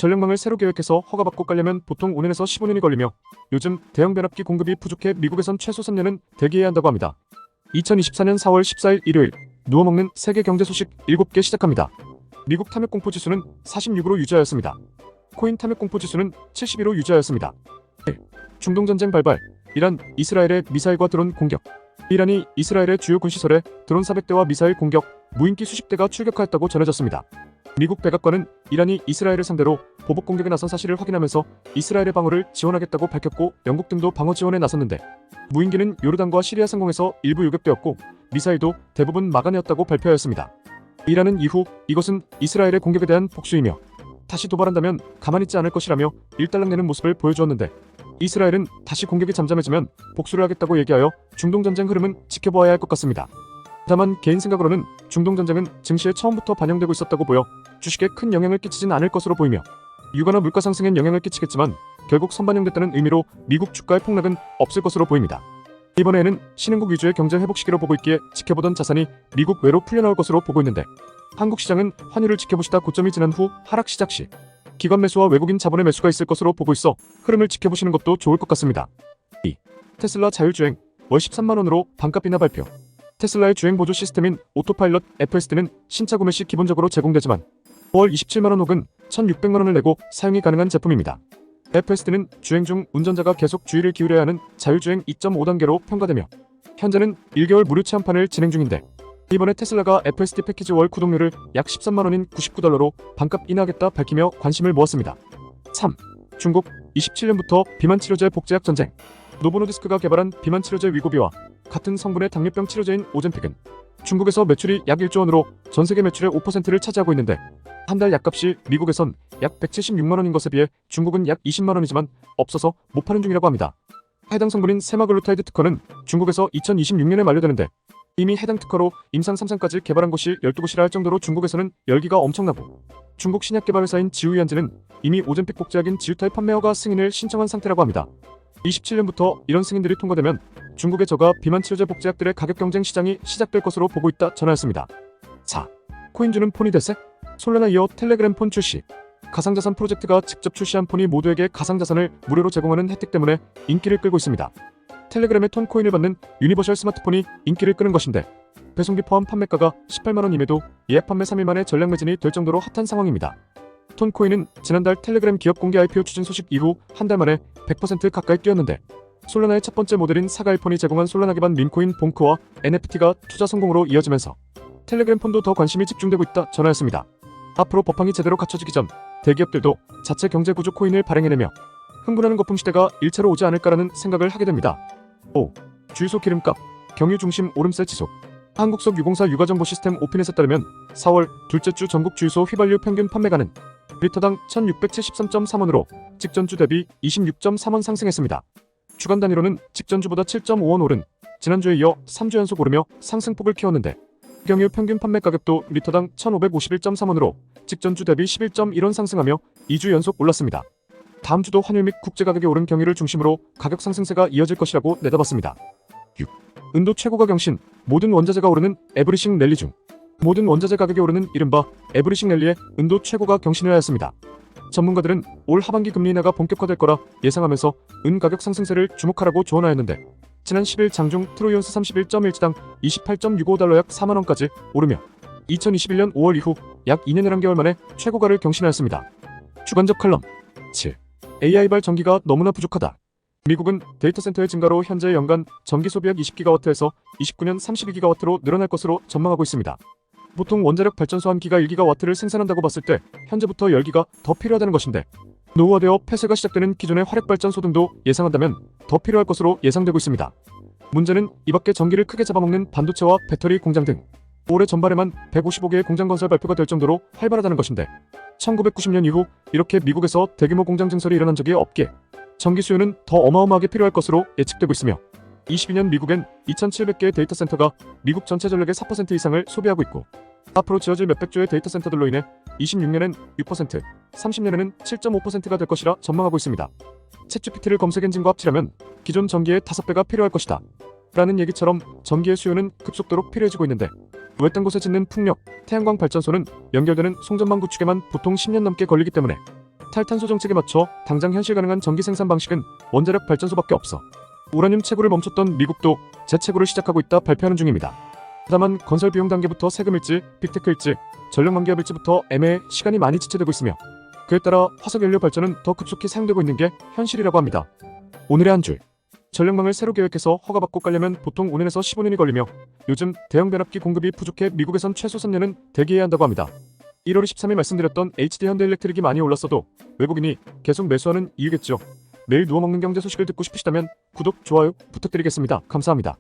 전력망을 새로 계획해서 허가받고 깔려면 보통 5년에서 15년이 걸리며 요즘 대형 변압기 공급이 부족해 미국에선 최소 3년은 대기해야 한다고 합니다. 2024년 4월 14일 일요일 누워먹는 세계 경제 소식 7개 시작합니다. 미국 탐욕 공포 지수는 46으로 유지하였습니다. 코인 탐욕 공포 지수는 72로 유지하였습니다. 중동 전쟁 발발, 이란, 이스라엘의 미사일과 드론 공격. 이란이 이스라엘의 주요 군시설에 드론 400대와 미사일 공격, 무인기 수십 대가 출격하였다고 전해졌습니다. 미국 백악관은 이란이 이스라엘을 상대로 보복 공격에 나선 사실을 확인하면서 이스라엘의 방어를 지원하겠다고 밝혔고 영국 등도 방어 지원에 나섰는데 무인기는 요르단과 시리아 상공에서 일부 요격되었고 미사일도 대부분 막아내었다고 발표하였습니다. 이란은 이후 이것은 이스라엘의 공격에 대한 복수이며 다시 도발한다면 가만히 있지 않을 것이라며 일단락내는 모습을 보여주었는데 이스라엘은 다시 공격이 잠잠해지면 복수를 하겠다고 얘기하여 중동전쟁 흐름은 지켜보아야 할 것 같습니다. 다만 개인 생각으로는 중동전쟁은 증시에 처음부터 반영되고 있었다고 보여 주식에 큰 영향을 끼치진 않을 것으로 보이며 유가나 물가 상승엔 영향을 끼치겠지만 결국 선반영됐다는 의미로 미국 주가의 폭락은 없을 것으로 보입니다. 이번에는 신흥국 위주의 경제 회복 시기로 보고 있기에 지켜보던 자산이 미국 외로 풀려나올 것으로 보고 있는데 한국 시장은 환율을 지켜보시다 고점이 지난 후 하락 시작 시 기관 매수와 외국인 자본의 매수가 있을 것으로 보고 있어 흐름을 지켜보시는 것도 좋을 것 같습니다. 2. 테슬라 자율주행 월 13만원으로 반값 인하 발표. 테슬라의 주행 보조 시스템인 오토파일럿 FSD는 신차 구매 시 기본적으로 제공되지만 월 27만원 혹은 1,600만원을 내고 사용이 가능한 제품입니다. FSD는 주행 중 운전자가 계속 주의를 기울여야 하는 자율주행 2.5단계로 평가되며 현재는 1개월 무료 체험판을 진행 중인데 이번에 테슬라가 FSD 패키지 월 구독료를 약 13만원인 $99로 반값 인하하겠다 밝히며 관심을 모았습니다. 3. 중국 27년부터 비만 치료제 복제약 전쟁. 노보노디스크가 개발한 비만 치료제 위고비와 같은 성분의 당뇨병 치료제인 오젬픽은 중국에서 매출이 약 1조 원으로 전세계 매출의 5%를 차지하고 있는데 한 달 약값이 미국에선 약 176만원인 것에 비해 중국은 약 20만원이지만 없어서 못 파는 중이라고 합니다. 해당 성분인 세마글루타이드 특허는 중국에서 2026년에 만료되는데 이미 해당 특허로 임상 3상까지 개발한 곳이 12곳이라 할 정도로 중국에서는 열기가 엄청나고 중국 신약개발회사인 지우이안지는 이미 오젬픽 복제약인 지우타의 판매 허가 승인을 신청한 상태라고 합니다. 27년부터 이런 승인들이 통과되면 중국의 저가 비만 치료제 복제약들의 가격 경쟁 시장이 시작될 것으로 보고 있다 전하였습니다. 4. 코인주는 폰이 대세? 솔라나 이어 텔레그램 폰 출시. 가상자산 프로젝트가 직접 출시한 폰이 모두에게 가상자산을 무료로 제공하는 혜택 때문에 인기를 끌고 있습니다. 텔레그램의 톤 코인을 받는 유니버셜 스마트폰이 인기를 끄는 것인데 배송비 포함 판매가가 18만원임에도 예약 판매 3일 만에 전량 매진이 될 정도로 핫한 상황입니다. 톤 코인은 지난달 텔레그램 기업 공개 IPO 추진 소식 이후 한 달 만에 100% 가까이 뛰었는데 솔라나의 첫 번째 모델인 사가일폰이 제공한 솔라나 기반 밈코인 봉크와 NFT가 투자 성공으로 이어지면서 텔레그램 폰도 더 관심이 집중되고 있다 전하였습니다. 앞으로 법항이 제대로 갖춰지기 전 대기업들도 자체 경제구조 코인을 발행해내며 흥분하는 거품 시대가 일체로 오지 않을까라는 생각을 하게 됩니다. 5. 주유소 기름값, 경유 중심 오름세 지속. 한국석 유공사 유가정보 시스템 오피넷에 따르면 4월 둘째 주 전국 주유소 휘발유 평균 판매가는 리터당 1,673.3원으로 직전주 대비 26.3원 상승했습니다. 주간 단위로는 직전주보다 7.5원 오른 지난주에 이어 3주 연속 오르며 상승폭을 키웠는데 경유 평균 판매 가격도 리터당 1,551.3원으로 직전주 대비 11.1원 상승하며 2주 연속 올랐습니다. 다음 주도 환율 및 국제가격이 오른 경유를 중심으로 가격 상승세가 이어질 것이라고 내다봤습니다. 6. 은도 최고가 경신, 모든 원자재가 오르는 에브리싱 랠리 중. 모든 원자재 가격이 오르는 이른바 에브리싱 랠리에 은도 최고가 경신을 하였습니다. 전문가들은 올 하반기 금리 인하가 본격화될 거라 예상하면서 은 가격 상승세를 주목하라고 조언하였는데 지난 10일 장중 트로이온스 31.1지당 28.65달러 약 4만원까지 오르며 2021년 5월 이후 약 2년 11개월 만에 최고가를 경신하였습니다. 주간적 칼럼 7. AI발 전기가 너무나 부족하다. 미국은 데이터 센터의 증가로 현재 연간 전기 소비약 20기가와트에서 29년 32기가와트로 늘어날 것으로 전망하고 있습니다. 보통 원자력 발전소 한 기가 1기가와트를 생산한다고 봤을 때 현재부터 10기가 더 필요하다는 것인데 노후화되어 폐쇄가 시작되는 기존의 화력발전소 등도 예상한다면 더 필요할 것으로 예상되고 있습니다. 문제는 이밖에 전기를 크게 잡아먹는 반도체와 배터리 공장 등 올해 전반에만 155개의 공장 건설 발표가 될 정도로 활발하다는 것인데 1990년 이후 이렇게 미국에서 대규모 공장 증설이 일어난 적이 없기에 전기 수요는 더 어마어마하게 필요할 것으로 예측되고 있으며 22년 미국엔 2,700개의 데이터 센터가 미국 전체 전력의 4% 이상을 소비하고 있고 앞으로 지어질 몇백 조의 데이터 센터들로 인해 26년엔 6%, 30년에는 7.5%가 될 것이라 전망하고 있습니다. 챗GPT를 검색 엔진과 합치려면 기존 전기의 5배가 필요할 것이다. 라는 얘기처럼 전기의 수요는 급속도로 필요해지고 있는데 외딴 곳에 짓는 풍력, 태양광 발전소는 연결되는 송전망 구축에만 보통 10년 넘게 걸리기 때문에 탈탄소 정책에 맞춰 당장 현실 가능한 전기 생산 방식은 원자력 발전소밖에 없어. 우라늄 채굴을 멈췄던 미국도 재채굴을 시작하고 있다 발표하는 중입니다. 다만 건설 비용 단계부터 세금일지 빅테크일지 전력 만기업일지부터 애매해 시간이 많이 지체되고 있으며 그에 따라 화석연료 발전은 더 급속히 사용되고 있는 게 현실이라고 합니다. 오늘의 한 줄. 전력망을 새로 계획해서 허가받고 깔려면 보통 5년에서 15년이 걸리며 요즘 대형 변압기 공급이 부족해 미국에선 최소 3년은 대기해야 한다고 합니다. 1월 23일 말씀드렸던 HD 현대일렉트릭이 많이 올랐어도 외국인이 계속 매수하는 이유겠죠. 매일 누워먹는 경제 소식을 듣고 싶으시다면 구독, 좋아요 부탁드리겠습니다. 감사합니다.